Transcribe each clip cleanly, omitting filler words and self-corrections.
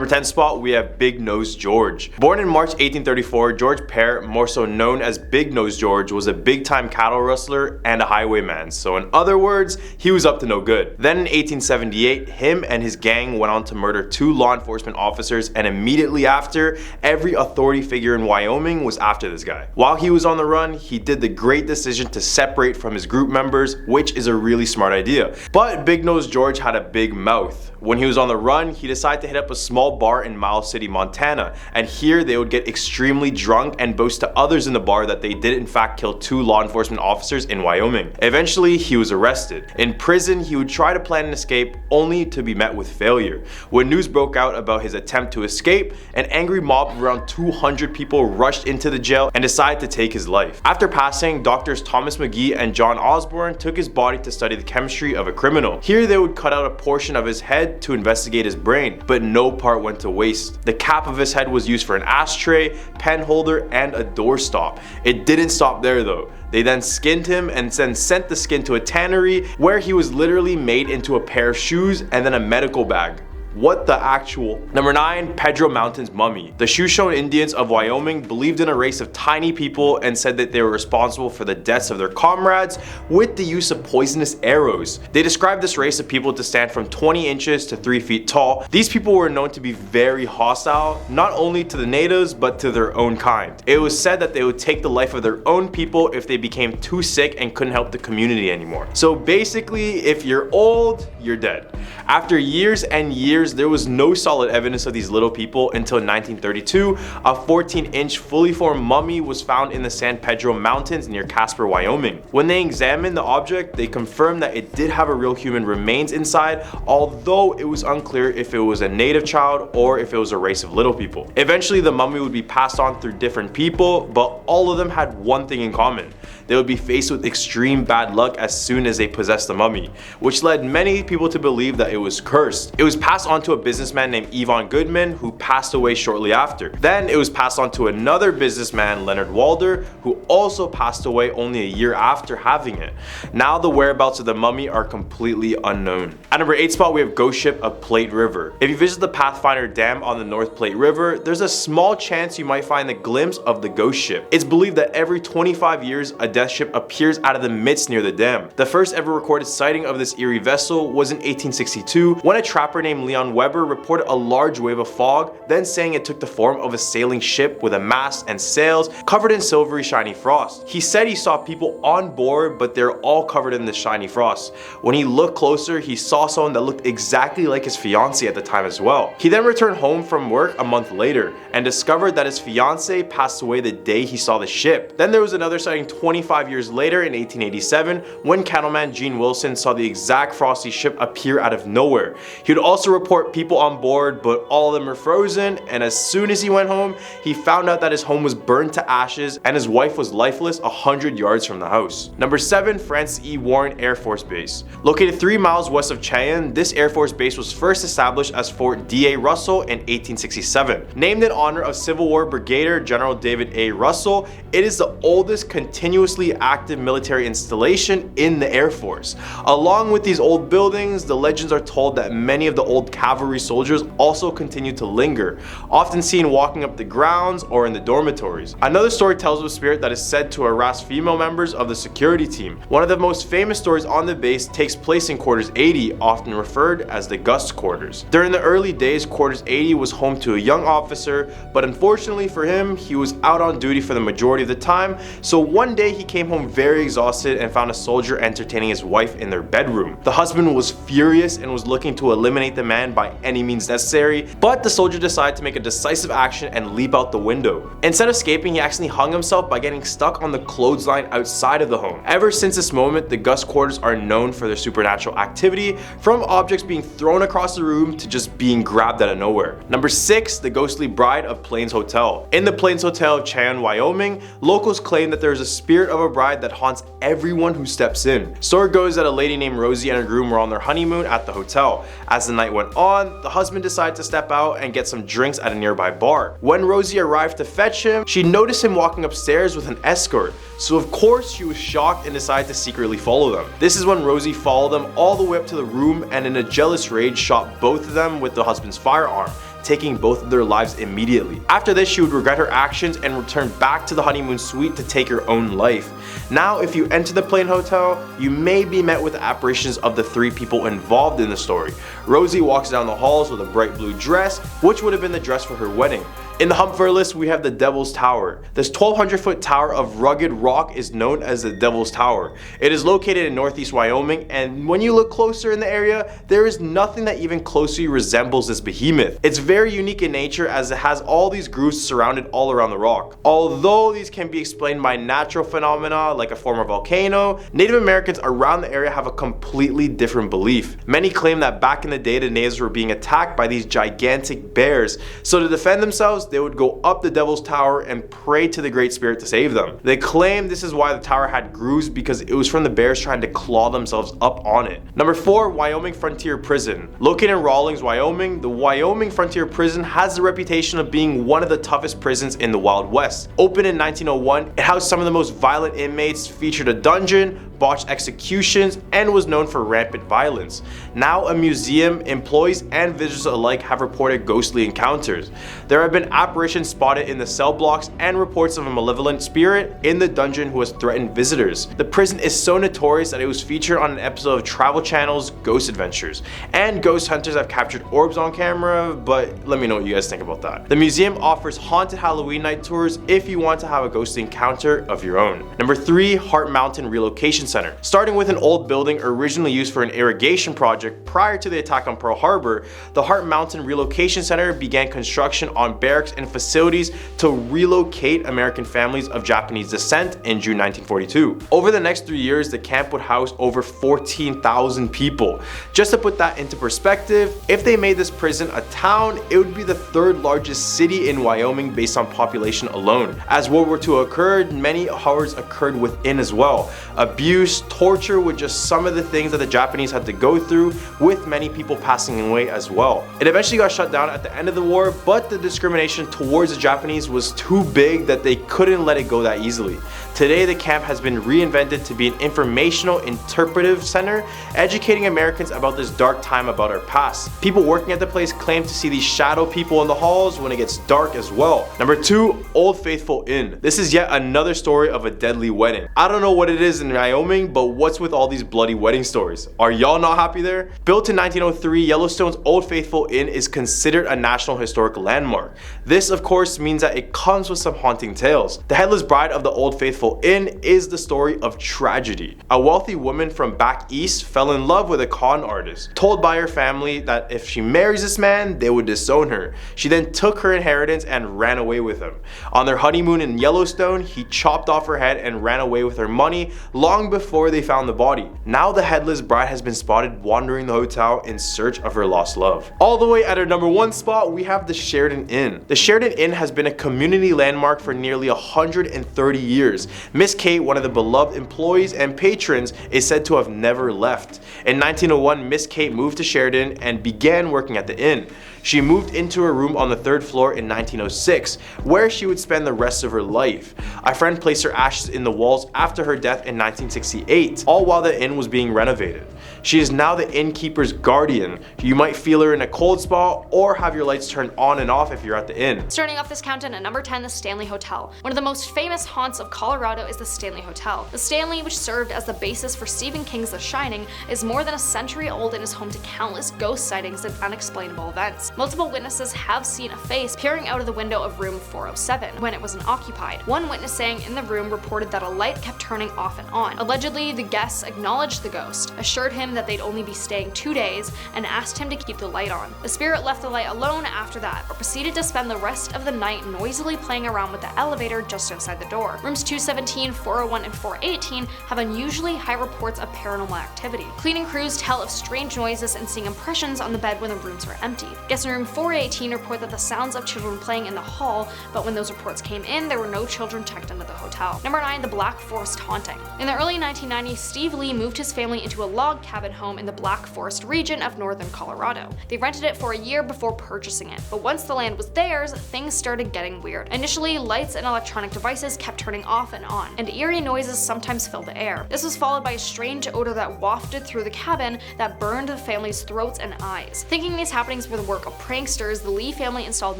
number 10 spot, we have Big Nose George. Born in March 1834, George Pear, more so known as Big Nose George, was a big-time cattle rustler and a highwayman. So in other words, he was up to no good. Then in 1878, him and his gang went on to murder 2 law enforcement officers, and immediately after, every authority figure in Wyoming was after this guy. While he was on the run, he did the great decision to separate from his group members, which is a really smart idea. But Big Nose George had a big mouth. When he was on the run, he decided to hit up a small bar in Miles City, Montana, and here they would get extremely drunk and boast to others in the bar that they did in fact kill 2 law enforcement officers in Wyoming. Eventually, he was arrested. In prison, he would try to plan an escape only to be met with failure. When news broke out about his attempt to escape, an angry mob of around 200 people rushed into the jail and decided to take his life. After passing, doctors Thomas McGee and John Osborne took his body to study the chemistry of a criminal. Here they would cut out a portion of his head to investigate his brain, but no part went to waste. The cap of his head was used for an ashtray, pen holder, and a doorstop. It didn't stop there though. They then skinned him and then sent the skin to a tannery where he was literally made into a pair of shoes and then a medical bag. What the actual? Number 9, Pedro Mountain's mummy. The Shoshone Indians of Wyoming believed in a race of tiny people and said that they were responsible for the deaths of their comrades with the use of poisonous arrows. They described this race of people to stand from 20 inches to 3 feet tall. These people were known to be very hostile, not only to the natives but to their own kind. It was said that they would take the life of their own people if they became too sick and couldn't help the community anymore. So basically, if you're old, you're dead. After years and years, there was no solid evidence of these little people until 1932. A 14-inch fully formed mummy was found in the San Pedro Mountains near Casper, Wyoming. When they examined the object, they confirmed that it did have a real human remains inside, although it was unclear if it was a native child or if it was a race of little people. Eventually, the mummy would be passed on through different people, but all of them had one thing in common. They would be faced with extreme bad luck as soon as they possessed the mummy, which led many people to believe that it was cursed. It was passed on to a businessman named Yvonne Goodman, who passed away shortly after. Then it was passed on to another businessman, Leonard Walder, who also passed away only a year after having it. Now the whereabouts of the mummy are completely unknown. At number 8 spot, we have Ghost Ship of Plate River. If you visit the Pathfinder Dam on the North Plate River, there's a small chance you might find a glimpse of the ghost ship. It's believed that every 25 years, a death ship appears out of the midst near the dam. The first ever recorded sighting of this eerie vessel was in 1862 when a trapper named Leon Weber reported a large wave of fog, then saying it took the form of a sailing ship with a mast and sails covered in silvery shiny frost. He said he saw people on board, but they're all covered in this shiny frost. When he looked closer, he saw someone that looked exactly like his fiancée at the time as well. He then returned home from work a month later and discovered that his fiancée passed away the day he saw the ship. Then there was another sighting 25 years later in 1887 when cattleman Gene Wilson saw the exact frosty ship appear out of nowhere. He would also report people on board, but all of them were frozen, and as soon as he went home, he found out that his home was burned to ashes and his wife was lifeless 100 yards from the house. Number 7, Francis E. Warren Air Force Base. Located 3 miles west of Cheyenne, this Air Force Base was first established as Fort D.A. Russell in 1867. Named in honor of Civil War Brigadier General David A. Russell, it is the oldest continuously active military installation in the Air Force. Along with these old buildings, the legends are told that many of the old cavalry soldiers also continue to linger, often seen walking up the grounds or in the dormitories. Another story tells of a spirit that is said to harass female members of the security team. One of the most famous stories on the base takes place in Quarters 80, often referred as the Gus Quarters. During the early days, Quarters 80 was home to a young officer, but unfortunately for him, he was out on duty for the majority of the time, so one day he came home very exhausted and found a soldier entertaining his wife in their bedroom. The husband was furious and was looking to eliminate the man by any means necessary, but the soldier decided to make a decisive action and leap out the window. Instead of escaping, he accidentally hung himself by getting stuck on the clothesline outside of the home. Ever since this moment, the Gus Quarters are known for their supernatural activity, from objects being thrown across the room to just being grabbed out of nowhere. Number 6, the ghostly bride of Plains Hotel. In the Plains Hotel of Cheyenne, Wyoming, locals claim that there is a spirit of a bride that haunts everyone who steps in. Story goes that a lady named Rosie and her groom were on their honeymoon at the hotel. As the night went on, the husband decided to step out and get some drinks at a nearby bar. When Rosie arrived to fetch him, she noticed him walking upstairs with an escort, so of course she was shocked and decided to secretly follow them. This is when Rosie followed them all the way up to the room and in a jealous rage shot both of them with the husband's firearm. taking both of their lives immediately. After this, she would regret her actions and return back to the honeymoon suite to take her own life. Now, if you enter the Plain Hotel, you may be met with apparitions of the 3 people involved in the story. Rosie walks down the halls with a bright blue dress, which would have been the dress for her wedding. In the hump for list, we have the Devil's Tower. This 1,200-foot tower of rugged rock is known as the Devil's Tower. It is located in northeast Wyoming, and when you look closer in the area, there is nothing that even closely resembles this behemoth. It's very unique in nature as it has all these grooves surrounded all around the rock. Although these can be explained by natural phenomena like a former volcano, Native Americans around the area have a completely different belief. Many claim that back in the day the natives were being attacked by these gigantic bears, so to defend themselves, they would go up the Devil's Tower and pray to the Great Spirit to save them. They claim this is why the tower had grooves, because it was from the bears trying to claw themselves up on it. Number 4, Wyoming Frontier Prison. Located in Rawlins, Wyoming, the Wyoming Frontier Prison has the reputation of being one of the toughest prisons in the Wild West. Opened in 1901, it housed some of the most violent inmates, featured a dungeon, botched executions, and was known for rampant violence. Now a museum, employees and visitors alike have reported ghostly encounters. There have been apparitions spotted in the cell blocks and reports of a malevolent spirit in the dungeon who has threatened visitors. The prison is so notorious that it was featured on an episode of Travel Channel's Ghost Adventures, and ghost hunters have captured orbs on camera, but let me know what you guys think about that. The museum offers haunted Halloween night tours if you want to have a ghostly encounter of your own. Number 3, Heart Mountain Relocation Center. Starting with an old building originally used for an irrigation project prior to the attack on Pearl Harbor, the Heart Mountain Relocation Center began construction on barracks and facilities to relocate American families of Japanese descent in June 1942. Over the next 3 years, the camp would house over 14,000 people. Just to put that into perspective, if they made this prison a town, it would be the 3rd largest city in Wyoming based on population alone. As World War II occurred, many horrors occurred within as well. Abuse, torture were just some of the things that the Japanese had to go through, with many people passing away as well. It eventually got shut down at the end of the war, but the discrimination towards the Japanese was too big that they couldn't let it go that easily. Today, the camp has been reinvented to be an informational, interpretive center, educating Americans about this dark time about our past. People working at the place claim to see these shadow people in the halls when it gets dark as well. Number 2, Old Faithful Inn. This is yet another story of a deadly wedding. I don't know what it is in Wyoming, but what's with all these bloody wedding stories? Are y'all not happy there? Built in 1903, Yellowstone's Old Faithful Inn is considered a National Historic Landmark. This, of course, means that it comes with some haunting tales. The headless bride of the Old Faithful Inn is the story of tragedy. A wealthy woman from back east fell in love with a con artist, told by her family that if she marries this man, they would disown her. She then took her inheritance and ran away with him. On their honeymoon in Yellowstone, he chopped off her head and ran away with her money long before they found the body. Now the headless bride has been spotted wandering the hotel in search of her lost love. All the way at our number 1 spot, we have the Sheridan Inn. The Sheridan Inn has been a community landmark for nearly 130 years. Miss Kate, one of the beloved employees and patrons, is said to have never left. In 1901, Miss Kate moved to Sheridan and began working at the inn. She moved into a room on the 3rd floor in 1906, where she would spend the rest of her life. A friend placed her ashes in the walls after her death in 1968, all while the inn was being renovated. She is now the innkeeper's guardian. You might feel her in a cold spot or have your lights turned on and off if you're at the inn. Starting off this countdown at number 10, the Stanley Hotel. One of the most famous haunts of Colorado is the Stanley Hotel. The Stanley, which served as the basis for Stephen King's The Shining, is more than a century old and is home to countless ghost sightings and unexplainable events. Multiple witnesses have seen a face peering out of the window of room 407 when it was unoccupied. One witness staying in the room reported that a light kept turning off and on. Allegedly, the guests acknowledged the ghost, assured him that they'd only be staying 2 days, and asked him to keep the light on. The spirit left the light alone after that, but proceeded to spend the rest of the night noisily playing around with the elevator just outside the door. Rooms 217, 401, and 418 have unusually high reports of paranormal activity. Cleaning crews tell of strange noises and seeing impressions on the bed when the rooms are empty. Guests in room 418 report that the sounds of children playing in the hall, but when those reports came in, there were no children checked into the hotel. Number 9, the Black Forest Haunting. In the early 1990s, Steve Lee moved his family into a log cabin cabin home in the Black Forest region of northern Colorado. They rented it for a year before purchasing it, but once the land was theirs, things started getting weird. Initially, lights and electronic devices kept turning off and on, and eerie noises sometimes filled the air. This was followed by a strange odor that wafted through the cabin that burned the family's throats and eyes. Thinking these happenings were the work of pranksters, the Lee family installed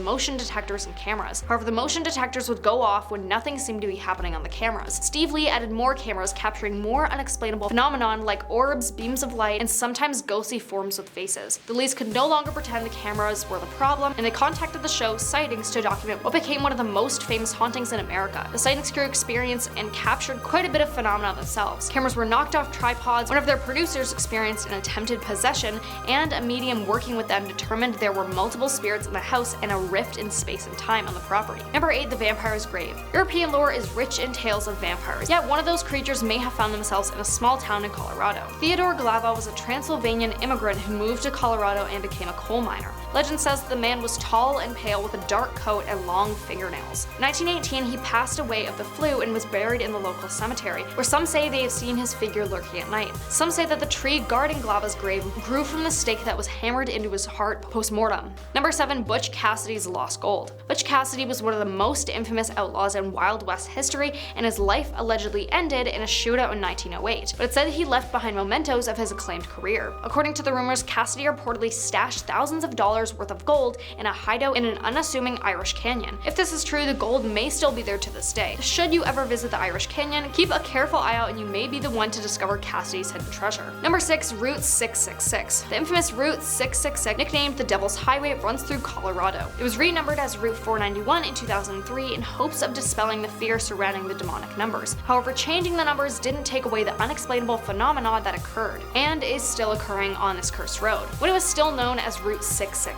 motion detectors and cameras. However, the motion detectors would go off when nothing seemed to be happening on the cameras. Steve Lee added more cameras capturing more unexplainable phenomenon like orbs, beams of light, and sometimes ghostly forms with faces. The Lees could no longer pretend the cameras were the problem, and they contacted the show Sightings to document what became one of the most famous hauntings in America. The Sightings crew experienced and captured quite a bit of phenomena themselves. Cameras were knocked off tripods, one of their producers experienced an attempted possession, and a medium working with them determined there were multiple spirits in the house and a rift in space and time on the property. Number 8. The Vampire's Grave. European lore is rich in tales of vampires, yet one of those creatures may have found themselves in a small town in Colorado. Theodore Glava was a Transylvanian immigrant who moved to Colorado and became a coal miner. Legend says the man was tall and pale with a dark coat and long fingernails. In 1918, he passed away of the flu and was buried in the local cemetery, where some say they have seen his figure lurking at night. Some say that the tree guarding Glava's grave grew from the stake that was hammered into his heart post-mortem. Number 7. Butch Cassidy's Lost Gold. Butch Cassidy was one of the most infamous outlaws in Wild West history, and his life allegedly ended in a shootout in 1908, but it said he left behind mementos of his acclaimed career. According to the rumors, Cassidy reportedly stashed thousands of dollars worth of gold in a hideout in an unassuming Irish canyon. If this is true, the gold may still be there to this day. Should you ever visit the Irish Canyon, keep a careful eye out and you may be the one to discover Cassidy's hidden treasure. Number 6. Route 666. The infamous Route 666, nicknamed the Devil's Highway, runs through Colorado. It was renumbered as Route 491 in 2003 in hopes of dispelling the fear surrounding the demonic numbers. However, changing the numbers didn't take away the unexplainable phenomena that occurred, and is still occurring on this cursed road. When it was still known as Route 666,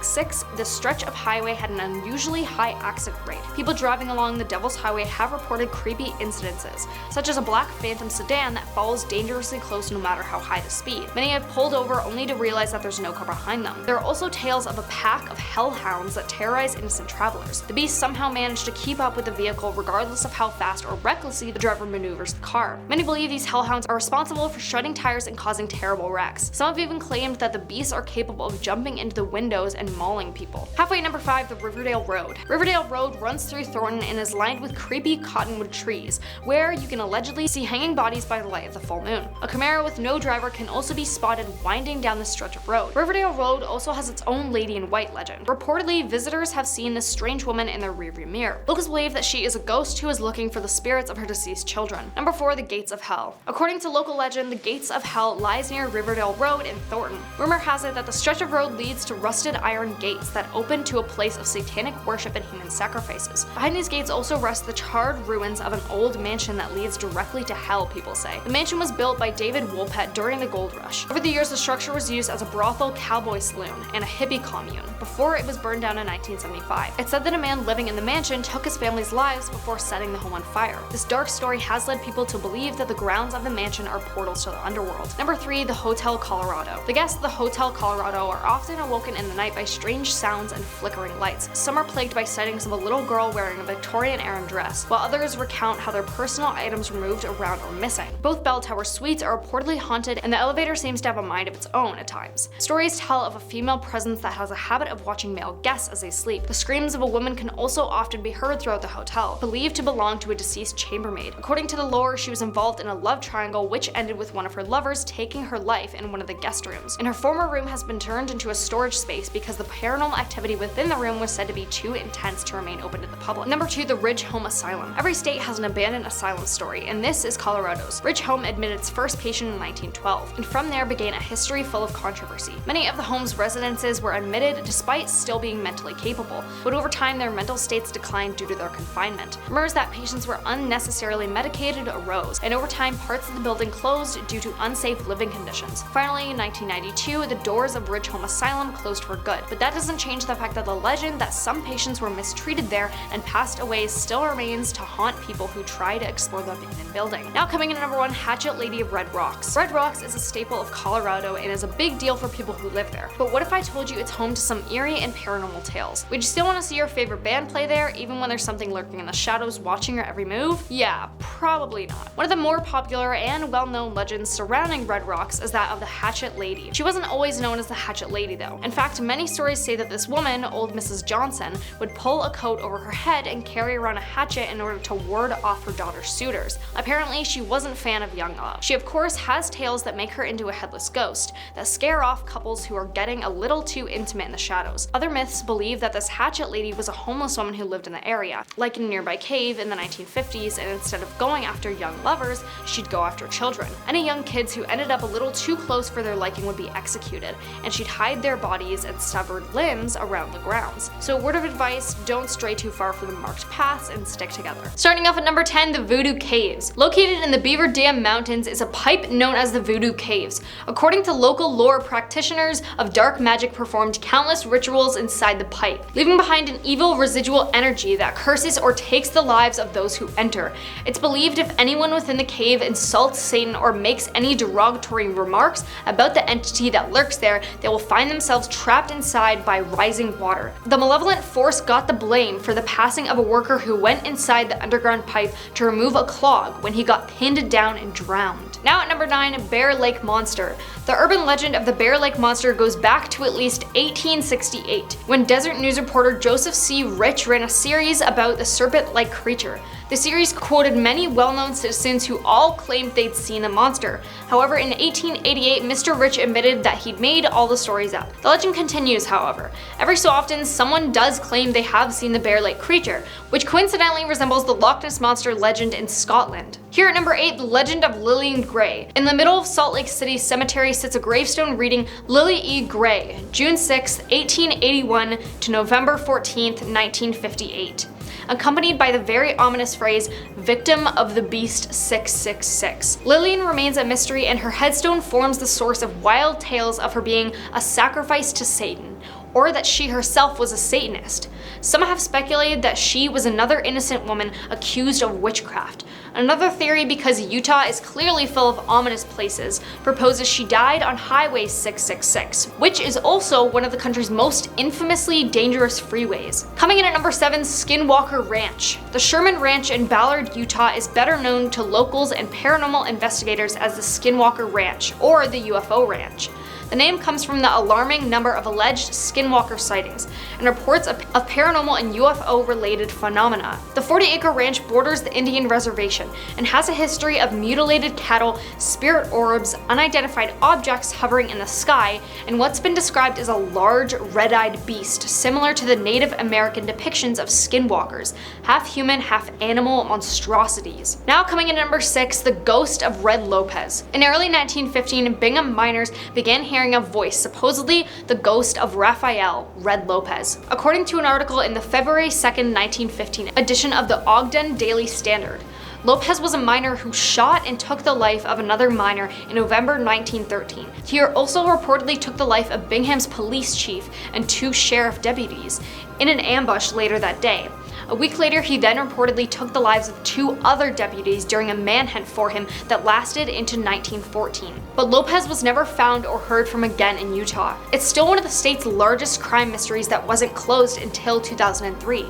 this stretch of highway had an unusually high accident rate. People driving along the Devil's Highway have reported creepy incidences, such as a black Phantom sedan that follows dangerously close no matter how high the speed. Many have pulled over only to realize that there's no car behind them. There are also tales of a pack of hellhounds that terrorize innocent travelers. The beasts somehow manage to keep up with the vehicle regardless of how fast or recklessly the driver maneuvers the car. Many believe these hellhounds are responsible for shredding tires and causing terrible wrecks. Some have even claimed that the beasts are capable of jumping into the windows and mauling people. Halfway. Number 5. The Riverdale Road. Riverdale Road runs through Thornton and is lined with creepy cottonwood trees, where you can allegedly see hanging bodies by the light of the full moon. A Camaro with no driver can also be spotted winding down this stretch of road. Riverdale Road also has its own Lady in White legend. Reportedly, visitors have seen this strange woman in their rearview mirror. Locals believe that she is a ghost who is looking for the spirits of her deceased children. Number 4. The Gates of Hell. According to local legend, the Gates of Hell lies near Riverdale Road in Thornton. Rumor has it that the stretch of road leads to rusted iron gates that open to a place of satanic worship and human sacrifices. Behind these gates also rest the charred ruins of an old mansion that leads directly to hell, people say. The mansion was built by David Woolpett during the gold rush. Over the years, the structure was used as a brothel, cowboy saloon, and a hippie commune before it was burned down in 1975. It's said that a man living in the mansion took his family's lives before setting the home on fire. This dark story has led people to believe that the grounds of the mansion are portals to the underworld. Number 3. The Hotel Colorado. The guests of the Hotel Colorado are often awoken in the night by strange sounds and flickering lights. Some are plagued by sightings of a little girl wearing a Victorian-era dress, while others recount how their personal items were moved around or missing. Both Bell Tower suites are reportedly haunted, and the elevator seems to have a mind of its own at times. Stories tell of a female presence that has a habit of watching male guests as they sleep. The screams of a woman can also often be heard throughout the hotel, believed to belong to a deceased chambermaid. According to the lore, she was involved in a love triangle which ended with one of her lovers taking her life in one of the guest rooms, and her former room has been turned into a storage space because the paranormal activity within the room was said to be too intense to remain open to the public. Number 2. The Ridge Home Asylum. Every state has an abandoned asylum story, and this is Colorado's. Ridge Home admitted its first patient in 1912, and from there began a history full of controversy. Many of the home's residences were admitted despite still being mentally capable, but over time their mental states declined due to their confinement. Rumors that patients were unnecessarily medicated arose, and over time parts of the building closed due to unsafe living conditions. Finally, in 1992, the doors of Ridge Home Asylum closed for good. good, but that doesn't change the fact that the legend that some patients were mistreated there and passed away still remains to haunt people who try to explore the abandoned building. Now coming in at number 1, Hatchet Lady of Red Rocks. Red Rocks is a staple of Colorado and is a big deal for people who live there. But what if I told you it's home to some eerie and paranormal tales? Would you still want to see your favorite band play there, even when there's something lurking in the shadows watching your every move? Yeah, probably not. One of the more popular and well-known legends surrounding Red Rocks is that of the Hatchet Lady. She wasn't always known as the Hatchet Lady though. In fact, many stories say that this woman, old Mrs. Johnson, would pull a coat over her head and carry around a hatchet in order to ward off her daughter's suitors. Apparently, she wasn't a fan of young love. She of course has tales that make her into a headless ghost, that scare off couples who are getting a little too intimate in the shadows. Other myths believe that this Hatchet Lady was a homeless woman who lived in the area, like in a nearby cave in the 1950s, and instead of going after young lovers, she'd go after children. Any young kids who ended up a little too close for their liking would be executed, and she'd hide their bodies and severed limbs around the grounds. So word of advice, don't stray too far from the marked paths and stick together. Starting off at number 10, the Voodoo Caves. Located in the Beaver Dam Mountains is a pipe known as the Voodoo Caves. According to local lore practitioners of dark magic performed countless rituals inside the pipe, leaving behind an evil residual energy that curses or takes the lives of those who enter. It's believed if anyone within the cave insults Satan or makes any derogatory remarks about the entity that lurks there, they will find themselves trapped inside by rising water. The malevolent force got the blame for the passing of a worker who went inside the underground pipe to remove a clog when he got pinned down and drowned. Now at number 9, Bear Lake Monster. The urban legend of the Bear Lake Monster goes back to at least 1868, when Desert News reporter Joseph C. Rich ran a series about the serpent-like creature. The series quoted many well-known citizens who all claimed they'd seen the monster. However, in 1888, Mr. Rich admitted that he'd made all the stories up. The legend continues, however. Every so often, someone does claim they have seen the Bear Lake creature, which coincidentally resembles the Loch Ness Monster legend in Scotland. Here at number 8, the legend of Lilian Gray. In the middle of Salt Lake City Cemetery sits a gravestone reading Lily E. Gray, June 6, 1881 to November 14, 1958. Accompanied by the very ominous phrase, "Victim of the Beast 666. Lillian remains a mystery, and her headstone forms the source of wild tales of her being a sacrifice to Satan, or that she herself was a Satanist. Some have speculated that she was another innocent woman accused of witchcraft. Another theory, because Utah is clearly full of ominous places, proposes she died on Highway 666, which is also one of the country's most infamously dangerous freeways. Coming in at number 7, Skinwalker Ranch. The Sherman Ranch in Ballard, Utah is better known to locals and paranormal investigators as the Skinwalker Ranch, or the UFO Ranch. The name comes from the alarming number of alleged skinwalker sightings and reports of paranormal and UFO-related phenomena. The 40-acre ranch borders the Indian reservation and has a history of mutilated cattle, spirit orbs, unidentified objects hovering in the sky, and what's been described as a large, red-eyed beast similar to the Native American depictions of skinwalkers, half-human, half-animal monstrosities. Now coming in at number 6, the Ghost of Red Lopez. In early 1915, Bingham miners began hearing a voice, supposedly the ghost of Raphael Red Lopez. According to an article in the February 2nd, 1915 edition of the Ogden Daily Standard, Lopez was a miner who shot and took the life of another miner in November 1913. He also reportedly took the life of Bingham's police chief and 2 sheriff deputies in an ambush later that day. A week later, he then reportedly took the lives of 2 other deputies during a manhunt for him that lasted into 1914. But Lopez was never found or heard from again in Utah. It's still one of the state's largest crime mysteries that wasn't closed until 2003.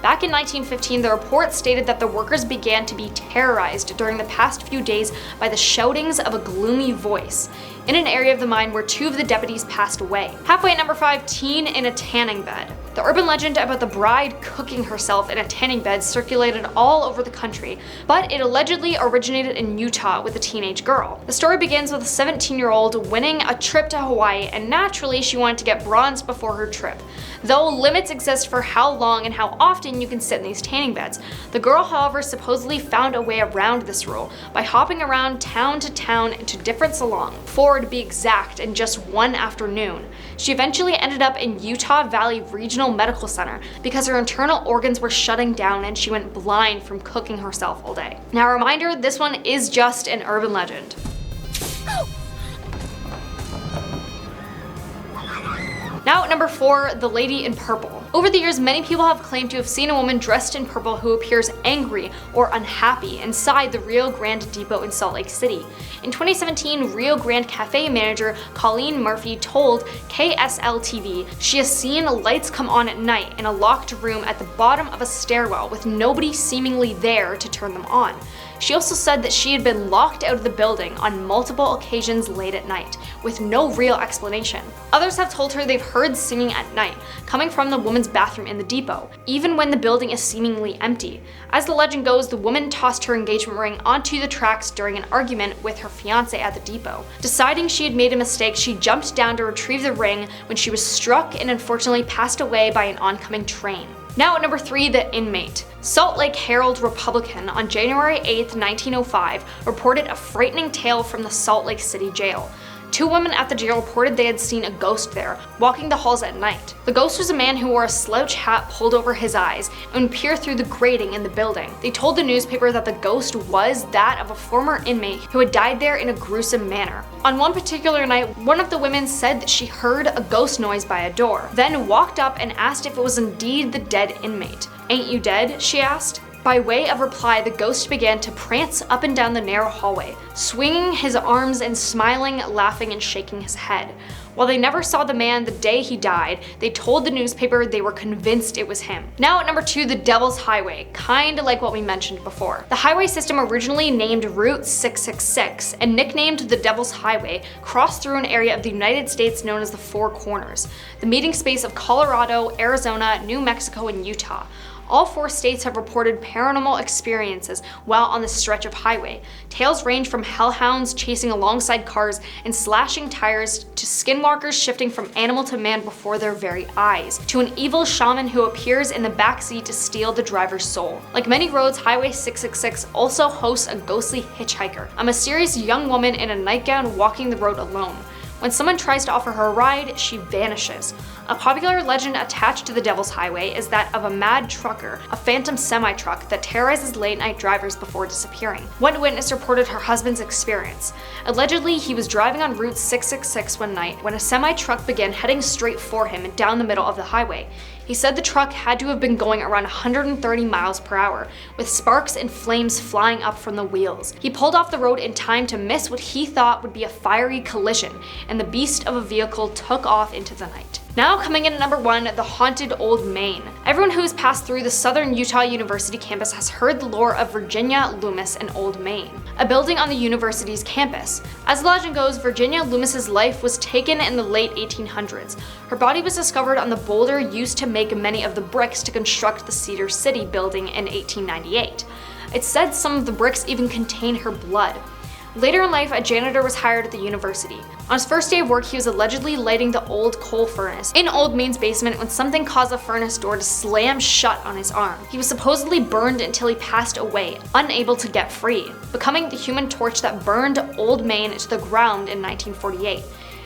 Back in 1915, the report stated that the workers began to be terrorized during the past few days by the shoutings of a gloomy voice in an area of the mine where 2 of the deputies passed away. Halfway at number 5, teen in a tanning bed. The urban legend about the bride cooking herself in a tanning bed circulated all over the country, but it allegedly originated in Utah with a teenage girl. The story begins with a 17-year-old winning a trip to Hawaii, and naturally she wanted to get bronzed before her trip. Though limits exist for how long and how often you can sit in these tanning beds, the girl, however, supposedly found a way around this rule by hopping around town to town to different salons, 4 to be exact, in just one afternoon. She eventually ended up in Utah Valley Regional Medical Center because her internal organs were shutting down and she went blind from cooking herself all day. Now, a reminder, this one is just an urban legend. Now at number 4, the Lady in Purple. Over the years, many people have claimed to have seen a woman dressed in purple who appears angry or unhappy inside the Rio Grande Depot in Salt Lake City. In 2017, Rio Grande Cafe manager Colleen Murphy told KSL-TV she has seen lights come on at night in a locked room at the bottom of a stairwell with nobody seemingly there to turn them on. She also said that she had been locked out of the building on multiple occasions late at night, with no real explanation. Others have told her they've heard singing at night, coming from the woman's bathroom in the depot, even when the building is seemingly empty. As the legend goes, the woman tossed her engagement ring onto the tracks during an argument with her fiancé at the depot. Deciding she had made a mistake, she jumped down to retrieve the ring when she was struck and unfortunately passed away by an oncoming train. Now at number 3, the Inmate. Salt Lake Herald-Republican on January 8, 1905 reported a frightening tale from the Salt Lake City jail. 2 women at the jail reported they had seen a ghost there, walking the halls at night. The ghost was a man who wore a slouch hat pulled over his eyes and would peer through the grating in the building. They told the newspaper that the ghost was that of a former inmate who had died there in a gruesome manner. On one particular night, one of the women said that she heard a ghost noise by a door, then walked up and asked if it was indeed the dead inmate. "Ain't you dead?" she asked. By way of reply, the ghost began to prance up and down the narrow hallway, swinging his arms and smiling, laughing, and shaking his head. While they never saw the man the day he died, they told the newspaper they were convinced it was him. Now at number 2, the Devil's Highway, kinda like what we mentioned before. The highway system, originally named Route 666 and nicknamed the Devil's Highway, crossed through an area of the United States known as the Four Corners, the meeting space of Colorado, Arizona, New Mexico, and Utah. All 4 states have reported paranormal experiences while on this stretch of highway. Tales range from hellhounds chasing alongside cars and slashing tires to skinwalkers shifting from animal to man before their very eyes, to an evil shaman who appears in the backseat to steal the driver's soul. Like many roads, Highway 666 also hosts a ghostly hitchhiker, a mysterious young woman in a nightgown walking the road alone. When someone tries to offer her a ride, she vanishes. A popular legend attached to the Devil's Highway is that of a mad trucker, a phantom semi-truck that terrorizes late-night drivers before disappearing. One witness reported her husband's experience. Allegedly, he was driving on Route 666 one night when a semi-truck began heading straight for him and down the middle of the highway. He said the truck had to have been going around 130 miles per hour, with sparks and flames flying up from the wheels. He pulled off the road in time to miss what he thought would be a fiery collision, and the beast of a vehicle took off into the night. Now coming in at number 1, the Haunted Old Maine. Everyone who's passed through the Southern Utah University campus has heard the lore of Virginia Loomis and Old Maine, a building on the university's campus. As the legend goes, Virginia Loomis's life was taken in the late 1800s. Her body was discovered on the boulder used to make many of the bricks to construct the Cedar City building in 1898. It's said some of the bricks even contain her blood. Later in life, a janitor was hired at the university. On his first day of work, he was allegedly lighting the old coal furnace in Old Maine's basement when something caused the furnace door to slam shut on his arm. He was supposedly burned until he passed away, unable to get free, becoming the human torch that burned Old Maine to the ground in 1948.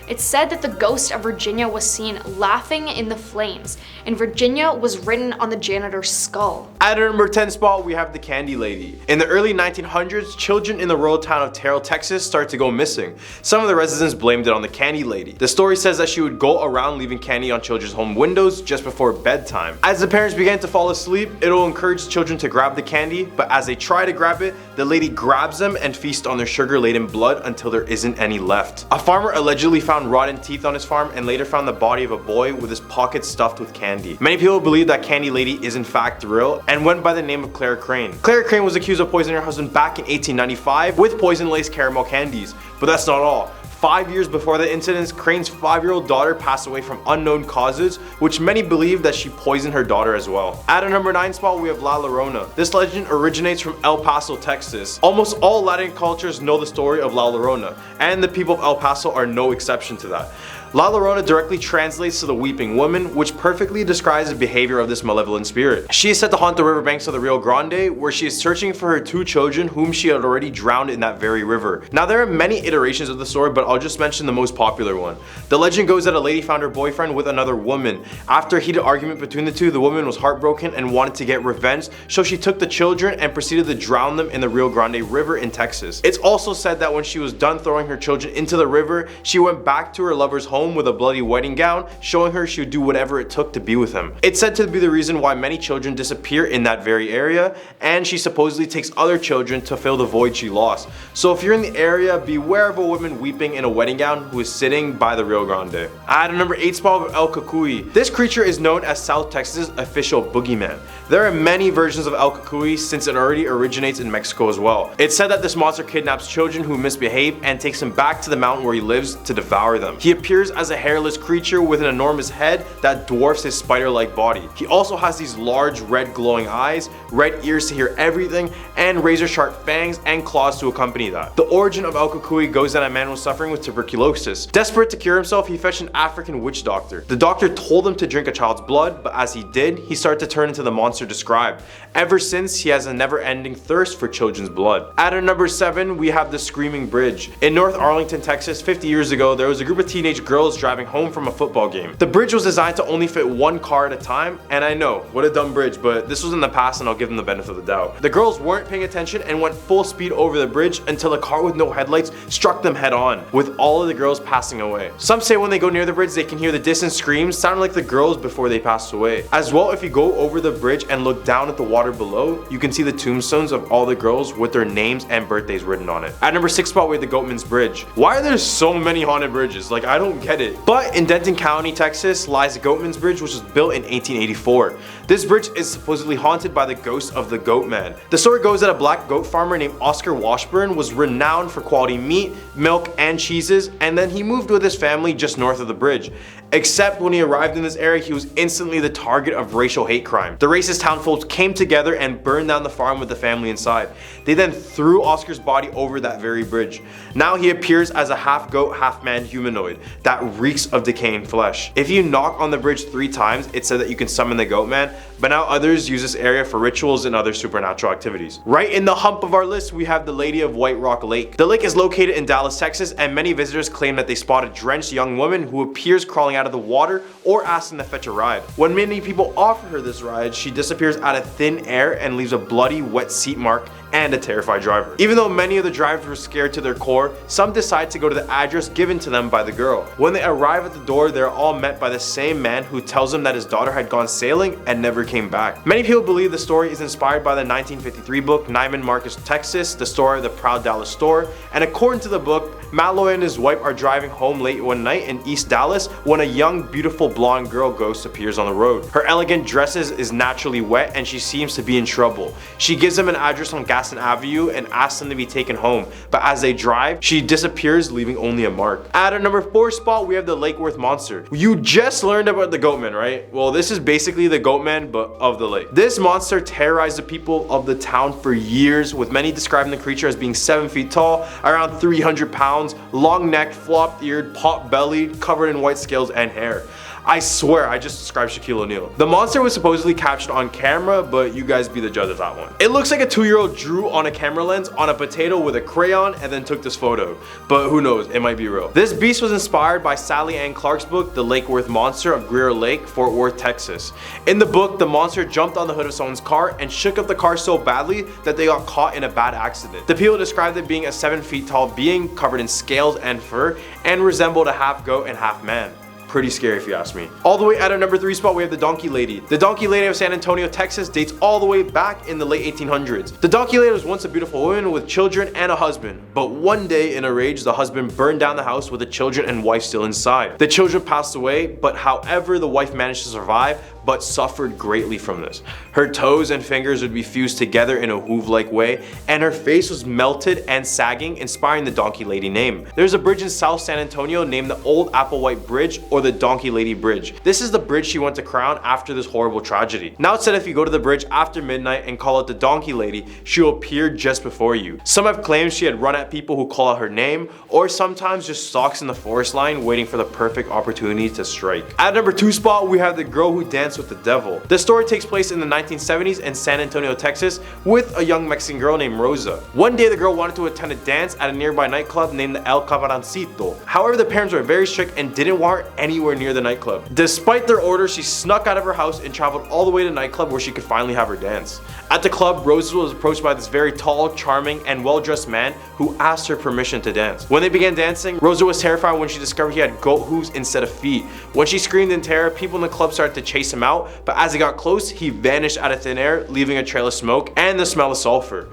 It's said that the ghost of Virginia was seen laughing in the flames, and Virginia was written on the janitor's skull. At our number 10 spot, we have the Candy Lady. In the early 1900s, children in the rural town of Terrell, Texas started to go missing. Some of the residents blamed it on the Candy Lady. The story says that she would go around leaving candy on children's home windows just before bedtime. As the parents began to fall asleep, it'll encourage children to grab the candy, but as they try to grab it, the lady grabs them and feasts on their sugar-laden blood until there isn't any left. A farmer allegedly found rotten teeth on his farm and later found the body of a boy with his pockets stuffed with candy. Many people believe that Candy Lady is in fact real and went by the name of Clara Crane. Clara Crane was accused of poisoning her husband back in 1895 with poison-laced caramel candies, but that's not all. 5 years before the incident, Crane's 5-year-old daughter passed away from unknown causes, which many believe that she poisoned her daughter as well. At our number 9 spot, we have La Llorona. This legend originates from El Paso, Texas. Almost all Latin cultures know the story of La Llorona, and the people of El Paso are no exception to that. La Llorona directly translates to the weeping woman, which perfectly describes the behavior of this malevolent spirit. She is said to haunt the riverbanks of the Rio Grande, where she is searching for her 2 children whom she had already drowned in that very river. Now there are many iterations of the story, but I'll just mention the most popular one. The legend goes that a lady found her boyfriend with another woman. After a heated argument between the two, the woman was heartbroken and wanted to get revenge, so she took the children and proceeded to drown them in the Rio Grande River in Texas. It's also said that when she was done throwing her children into the river, she went back to her lover's home home with a bloody wedding gown, showing her she would do whatever it took to be with him. It's said to be the reason why many children disappear in that very area, and she supposedly takes other children to fill the void she lost. So if you're in the area, beware of a woman weeping in a wedding gown who is sitting by the Rio Grande. At a number 8 spot with El Kakui. This creature is known as South Texas' official boogeyman. There are many versions of El Kakui since it already originates in Mexico as well. It's said that this monster kidnaps children who misbehave and takes them back to the mountain where he lives to devour them. He appears as a hairless creature with an enormous head that dwarfs his spider-like body. He also has these large red glowing eyes, red ears to hear everything, and razor sharp fangs and claws to accompany that. The origin of El Kakui goes that a man was suffering with tuberculosis. Desperate to cure himself, he fetched an African witch doctor. The doctor told him to drink a child's blood, but as he did, he started to turn into the monster described. Ever since, he has a never-ending thirst for children's blood. At our number 7, we have the Screaming Bridge. In North Arlington, Texas, 50 years ago, there was a group of teenage girls driving home from a football game. The bridge was designed to only fit one car at a time, and I know, what a dumb bridge, but this was in the past and I'll give them the benefit of the doubt. The girls weren't paying attention and went full speed over the bridge until a car with no headlights struck them head on, with all of the girls passing away. Some say when they go near the bridge, they can hear the distant screams sounding like the girls before they passed away. As well, if you go over the bridge and look down at the water below, you can see the tombstones of all the girls with their names and birthdays written on it. At number 6 spot, we have the Goatmans Bridge. Why are there so many haunted bridges? Like, I don't get it. But in Denton County, Texas, lies the Goatmans Bridge, which was built in 1884. This bridge is supposedly haunted by the ghost of the Goatman. The story goes that a black goat farmer named Oscar Washburn was renowned for quality meat, milk, and cheeses, and then he moved with his family just north of the bridge. Except when he arrived in this area, he was instantly the target of racial hate crime. The racist townfolk came together and burned down the farm with the family inside. They then threw Oscar's body over that very bridge. Now he appears as a half goat, half man humanoid that reeks of decaying flesh. If you knock on the bridge 3 times, it said that you can summon the Goatman, but now others use this area for rituals and other supernatural activities. Right in the hump of our list, we have the Lady of White Rock Lake. The lake is located in Dallas, Texas, and many visitors claim that they spot a drenched young woman who appears crawling out of the water or asking to fetch a ride. When many people offer her this ride, she disappears out of thin air and leaves a bloody wet seat mark and a terrified driver. Even though many of the drivers were scared to their core, some decide to go to the address given to them by the girl. When they arrive at the door, they're all met by the same man who tells them that his daughter had gone sailing and never came back. Many people believe the story is inspired by the 1953 book Neiman Marcus, Texas, the story of the Proud Dallas Store, and according to the book, Malloy and his wife are driving home late one night in East Dallas when a young, beautiful blonde girl ghost appears on the road. Her elegant dresses is naturally wet and she seems to be in trouble. She gives them an address on Gaston Avenue and asks them to be taken home, but as they drive, she disappears, leaving only a mark. At our number 4 spot, we have the Lake Worth Monster. You just learned about the Goatman, right? Well, this is basically the Goatman, but of the lake. This monster terrorized the people of the town for years, with many describing the creature as being 7 feet tall, around 300 pounds, long-necked, flop-eared, pot-bellied, covered in white scales and hair. I swear I just described Shaquille O'Neal. The monster was supposedly captured on camera, but you guys be the judge of that one. It looks like a 2-year-old drew on a camera lens on a potato with a crayon and then took this photo. But who knows, it might be real. This beast was inspired by Sally Ann Clark's book, The Lake Worth Monster of Greer Lake, Fort Worth, Texas. In the book, the monster jumped on the hood of someone's car and shook up the car so badly that they got caught in a bad accident. The people described it being a 7 feet tall being covered in scales and fur and resembled a half goat and half man. Pretty scary if you ask me. All the way at our number 3 spot, we have the Donkey Lady. The Donkey Lady of San Antonio, Texas dates all the way back in the late 1800s. The Donkey Lady was once a beautiful woman with children and a husband, but one day in a rage, the husband burned down the house with the children and wife still inside. The children passed away, but however, the wife managed to survive, but suffered greatly from this. Her toes and fingers would be fused together in a hoove-like way, and her face was melted and sagging, inspiring the Donkey Lady name. There's a bridge in South San Antonio named the Old Applewhite Bridge, or the Donkey Lady Bridge. This is the bridge she went to crown after this horrible tragedy. Now it's said if you go to the bridge after midnight and call out the Donkey Lady, she will appear just before you. Some have claimed she had run at people who call out her name, or sometimes just stalks in the forest line waiting for the perfect opportunity to strike. At number 2 spot, we have the girl who danced with the devil. The story takes place in the 1970s in San Antonio, Texas, with a young Mexican girl named Rosa. One day the girl wanted to attend a dance at a nearby nightclub named the El Cabroncito. However, the parents were very strict and didn't want her anywhere near the nightclub. Despite their orders, she snuck out of her house and traveled all the way to the nightclub where she could finally have her dance. At the club, Rosa was approached by this very tall, charming, and well-dressed man who asked her permission to dance. When they began dancing, Rosa was terrified when she discovered he had goat hooves instead of feet. When she screamed in terror, people in the club started to chase him out, but as he got close, he vanished out of thin air, leaving a trail of smoke and the smell of sulfur.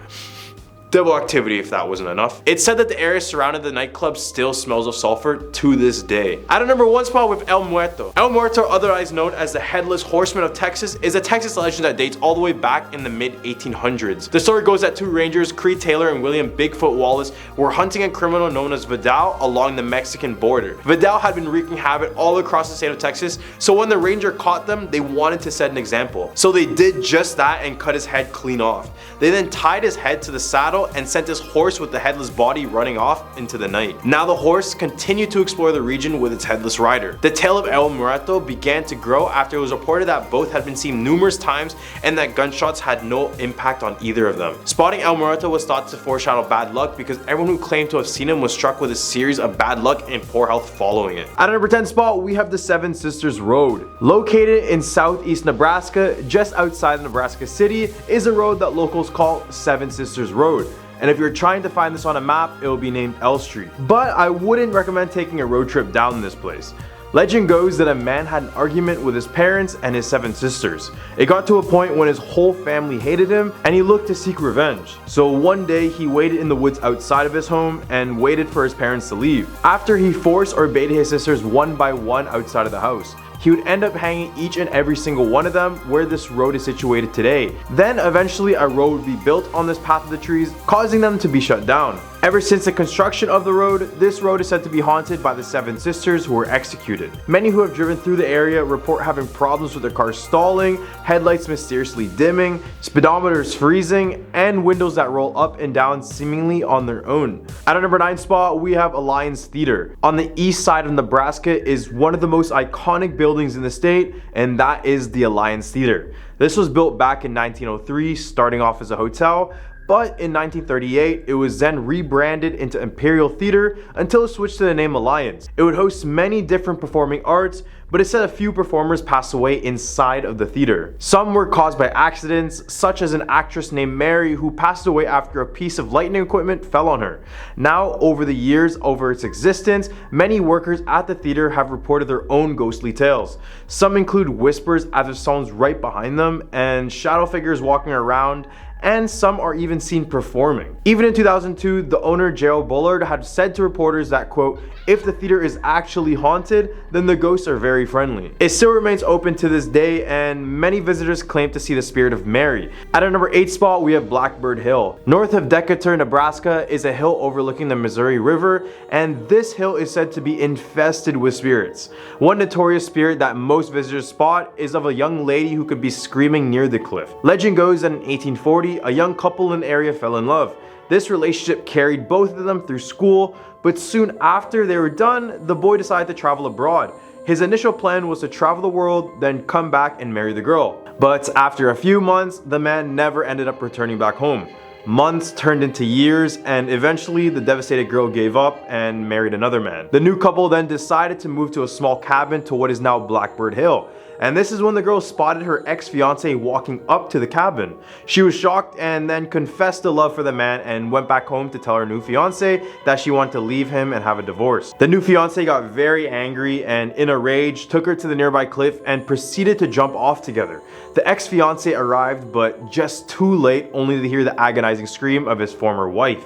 Double activity if that wasn't enough. It's said that the area surrounding the nightclub still smells of sulfur to this day. At a number 1 spot with El Muerto. El Muerto, otherwise known as the Headless Horseman of Texas, is a Texas legend that dates all the way back in the mid-1800s. The story goes that 2 rangers, Creed Taylor and William Bigfoot Wallace, were hunting a criminal known as Vidal along the Mexican border. Vidal had been wreaking havoc all across the state of Texas, so when the ranger caught them, they wanted to set an example. So they did just that and cut his head clean off. They then tied his head to the saddle and sent his horse with the headless body running off into the night. Now the horse continued to explore the region with its headless rider. The tale of El Muerto began to grow after it was reported that both had been seen numerous times and that gunshots had no impact on either of them. Spotting El Muerto was thought to foreshadow bad luck because everyone who claimed to have seen him was struck with a series of bad luck and poor health following it. At a number 10 spot, we have the Seven Sisters Road. Located in southeast Nebraska, just outside Nebraska City, is a road that locals call Seven Sisters Road. And if you're trying to find this on a map, it will be named L Street. But I wouldn't recommend taking a road trip down this place. Legend goes that a man had an argument with his parents and his 7 sisters. It got to a point when his whole family hated him and he looked to seek revenge. So one day he waited in the woods outside of his home and waited for his parents to leave. After he forced or baited his sisters one by one outside of the house, he would end up hanging each and every single one of them where this road is situated today. Then eventually a road would be built on this path of the trees, causing them to be shut down. Ever since the construction of the road, this road is said to be haunted by the 7 sisters who were executed. Many who have driven through the area report having problems with their cars stalling, headlights mysteriously dimming, speedometers freezing, and windows that roll up and down seemingly on their own. At a number 9 spot, we have Alliance Theater. On the east side of Nebraska is one of the most iconic buildings in the state, and that is the Alliance Theater. This was built back in 1903, starting off as a hotel, but in 1938, it was then rebranded into Imperial Theater until it switched to the name Alliance. It would host many different performing arts, but it said a few performers passed away inside of the theater. Some were caused by accidents, such as an actress named Mary who passed away after a piece of lighting equipment fell on her. Now, over the years over its existence, many workers at the theater have reported their own ghostly tales. Some include whispers as if someone's right behind them and shadow figures walking around, and some are even seen performing. Even in 2002, the owner Gerald Bullard had said to reporters that, quote, if the theater is actually haunted, then the ghosts are very friendly. It still remains open to this day, and many visitors claim to see the spirit of Mary. At our number 8 spot, we have Blackbird Hill. North of Decatur, Nebraska is a hill overlooking the Missouri River, and this hill is said to be infested with spirits. One notorious spirit that most visitors spot is of a young lady who could be screaming near the cliff. Legend goes that in 1840, a young couple in the area fell in love. This relationship carried both of them through school, but soon after they were done, the boy decided to travel abroad. His initial plan was to travel the world, then come back and marry the girl. But after a few months, the man never ended up returning back home. Months turned into years, and eventually the devastated girl gave up and married another man. The new couple then decided to move to a small cabin to what is now Blackbird Hill. And this is when the girl spotted her ex-fiance walking up to the cabin. She was shocked and then confessed a love for the man and went back home to tell her new fiance that she wanted to leave him and have a divorce. The new fiance got very angry and in a rage took her to the nearby cliff and proceeded to jump off together. The ex-fiance arrived, but just too late, only to hear the agonizing scream of his former wife.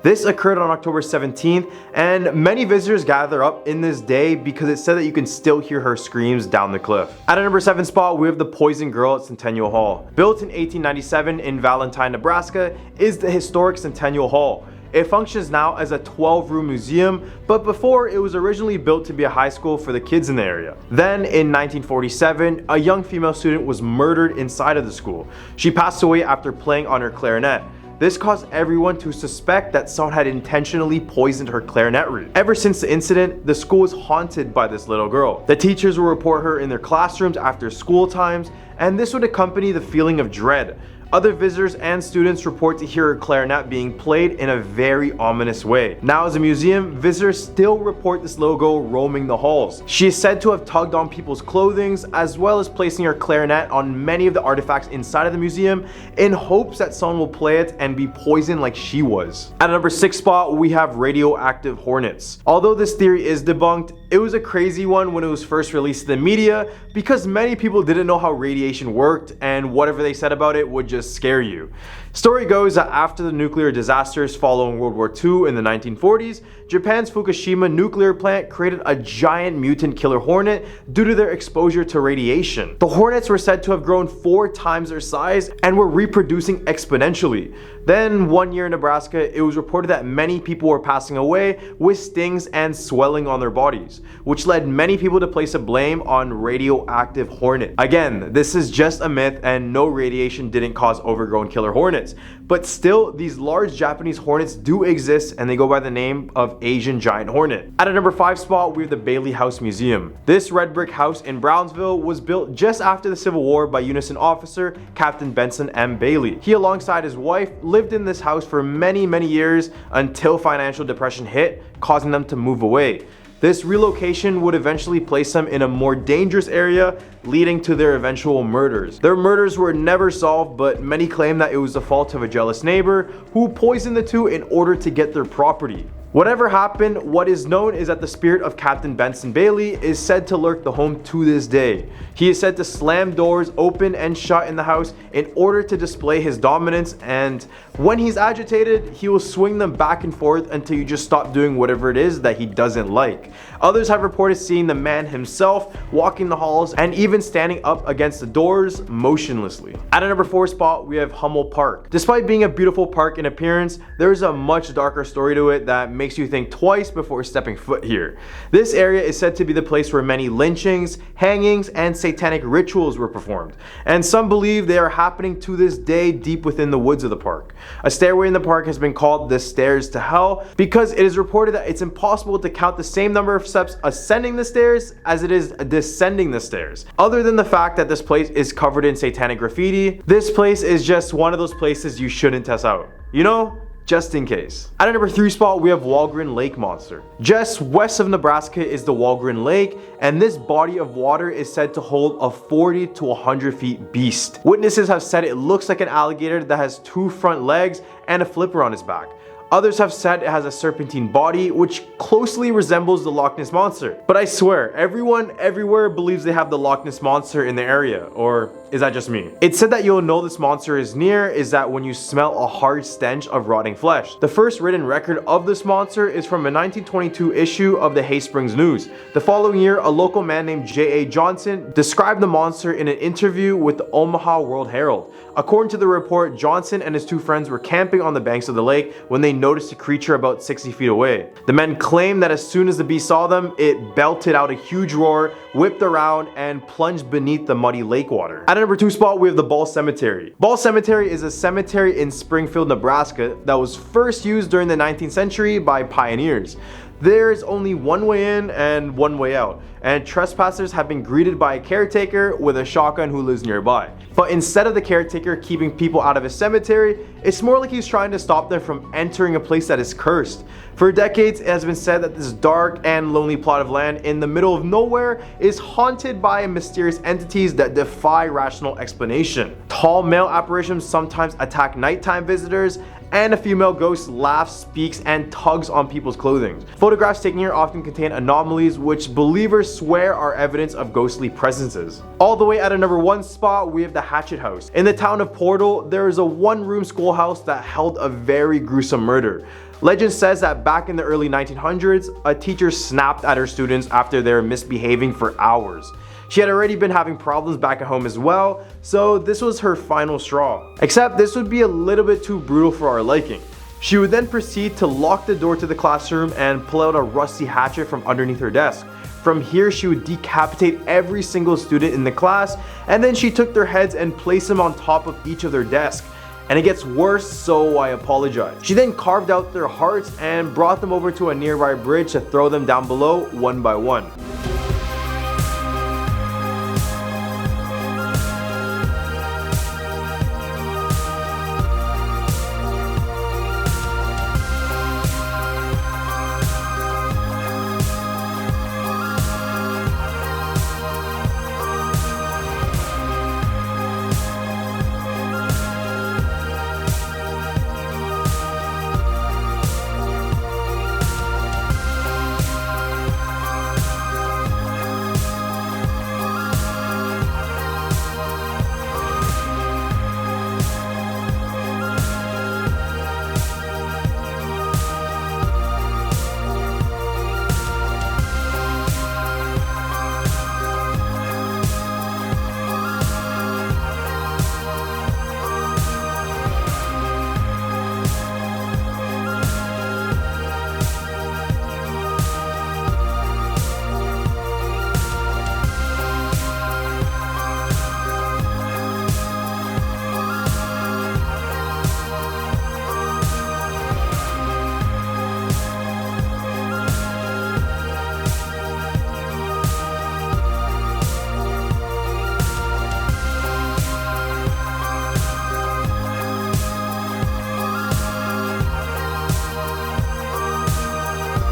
This occurred on October 17th, and many visitors gather up in this day because it said that you can still hear her screams down the cliff. At a number 7 spot, we have the Poison Girl at Centennial Hall. Built in 1897 in Valentine, Nebraska, is the historic Centennial Hall. It functions now as a 12-room museum, but before it was originally built to be a high school for the kids in the area. Then in 1947, a young female student was murdered inside of the school. She passed away after playing on her clarinet. This caused everyone to suspect that someone had intentionally poisoned her clarinet reed. Ever since the incident, the school is haunted by this little girl. The teachers will report her in their classrooms after school times, and this would accompany the feeling of dread. Other visitors and students report to hear her clarinet being played in a very ominous way. Now, as a museum, visitors still report this logo roaming the halls. She is said to have tugged on people's clothing, as well as placing her clarinet on many of the artifacts inside of the museum in hopes that someone will play it and be poisoned like she was. At a number 6 spot, we have Radioactive Hornets. Although this theory is debunked, it was a crazy one when it was first released to the media because many people didn't know how radiation worked and whatever they said about it would just scare you. Story goes that after the nuclear disasters following World War II in the 1940s, Japan's Fukushima nuclear plant created a giant mutant killer hornet due to their exposure to radiation. The hornets were said to have grown 4 times their size and were reproducing exponentially. Then, one year in Nebraska, it was reported that many people were passing away with stings and swelling on their bodies, which led many people to place a blame on radioactive hornet. Again, this is just a myth and no radiation didn't cause overgrown killer hornets. But still, these large Japanese hornets do exist and they go by the name of Asian giant hornet. At a number 5 spot, we have the Bailey House Museum. This red brick house in Brownsville was built just after the Civil War by Unison officer Captain Benson M. Bailey. He, alongside his wife, lived in this house for many years until financial depression hit, causing them to move away. This relocation would eventually place them in a more dangerous area, leading to their eventual murders. Their murders were never solved, but many claim that it was the fault of a jealous neighbor who poisoned the two in order to get their property. Whatever happened, what is known is that the spirit of Captain Benson Bailey is said to lurk the home to this day. He is said to slam doors open and shut in the house in order to display his dominance, and when he's agitated, he will swing them back and forth until you just stop doing whatever it is that he doesn't like. Others have reported seeing the man himself walking the halls and even standing up against the doors motionlessly. At a number 4 spot, we have Hummel Park. Despite being a beautiful park in appearance, there is a much darker story to it that makes you think twice before stepping foot here. This area is said to be the place where many lynchings, hangings, and satanic rituals were performed, and some believe they are happening to this day deep within the woods of the park. A stairway in the park has been called the Stairs to Hell because it is reported that it's impossible to count the same number of steps ascending the stairs as it is descending the stairs. Other than the fact that this place is covered in satanic graffiti, this place is just one of those places you shouldn't test out. You know? Just in case. At a number 3 spot, we have Walgreen Lake Monster. Just west of Nebraska is the Walgreen Lake, and this body of water is said to hold a 40 to 100 feet beast. Witnesses have said it looks like an alligator that has 2 front legs and a flipper on its back. Others have said it has a serpentine body, which closely resembles the Loch Ness Monster. But I swear, everyone everywhere believes they have the Loch Ness Monster in their area, or is that just me? It's said that you'll know this monster is near is that when you smell a hard stench of rotting flesh. The first written record of this monster is from a 1922 issue of the Hay Springs News. The following year, a local man named J.A. Johnson described the monster in an interview with the Omaha World Herald. According to the report, Johnson and his 2 friends were camping on the banks of the lake when they noticed a creature about 60 feet away. The men claimed that as soon as the beast saw them, it belted out a huge roar, whipped around, and plunged beneath the muddy lake water. At number 2 spot, we have the Ball Cemetery. Ball Cemetery is a cemetery in Springfield, Nebraska that was first used during the 19th century by pioneers. There is only one way in and one way out, and trespassers have been greeted by a caretaker with a shotgun who lives nearby. But instead of the caretaker keeping people out of his cemetery, it's more like he's trying to stop them from entering a place that is cursed. For decades, it has been said that this dark and lonely plot of land in the middle of nowhere is haunted by mysterious entities that defy rational explanation. Tall male apparitions sometimes attack nighttime visitors, and a female ghost laughs, speaks, and tugs on people's clothing. Photographs taken here often contain anomalies which believers swear are evidence of ghostly presences. All the way at a number 1 spot, we have the Hatchet House. In the town of Portal, there is a 1-room schoolhouse that held a very gruesome murder. Legend says that back in the early 1900s, a teacher snapped at her students after they were misbehaving for hours. She had already been having problems back at home as well, so this was her final straw. Except this would be a little bit too brutal for our liking. She would then proceed to lock the door to the classroom and pull out a rusty hatchet from underneath her desk. From here, she would decapitate every single student in the class, and then she took their heads and placed them on top of each of their desks. And it gets worse, so I apologize. She then carved out their hearts and brought them over to a nearby bridge to throw them down below one by one.